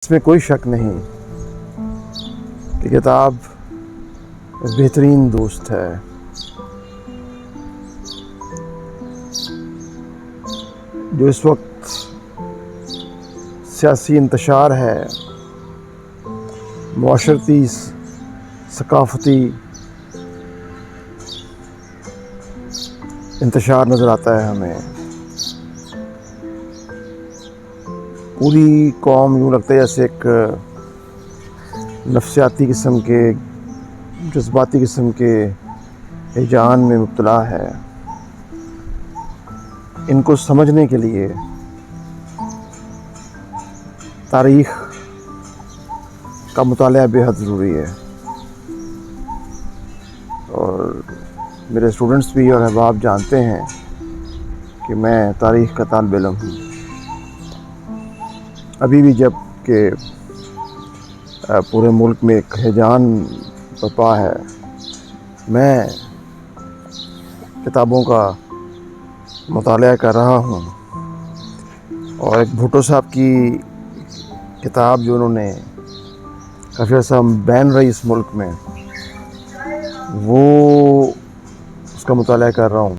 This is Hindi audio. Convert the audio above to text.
इसमें कोई शक नहीं कि किताब बेहतरीन दोस्त है। जो इस वक्त सियासी इंतशार है, मुआशरती सकाफ़ती इंतशार नज़र आता है हमें। पूरी कौम यूँ लगता है जैसे एक नफसियाती किस्म के, जज्बाती किस्म के हिजान में मुब्तला है। इनको समझने के लिए तारीख़ का मुताला बेहद ज़रूरी है। और मेरे स्टूडेंट्स भी और अहबाब जानते हैं कि मैं तारीख़ का तालिब इल्म हूँ। अभी भी जब कि पूरे मुल्क में एक हिजान बर्पा है, मैं किताबों का मुताला कर रहा हूँ। और एक भुट्टो साहब की किताब जो उन्होंने काफ़ी अर्सा बैन रही इस मुल्क में, वो उसका मुताला कर रहा हूँ।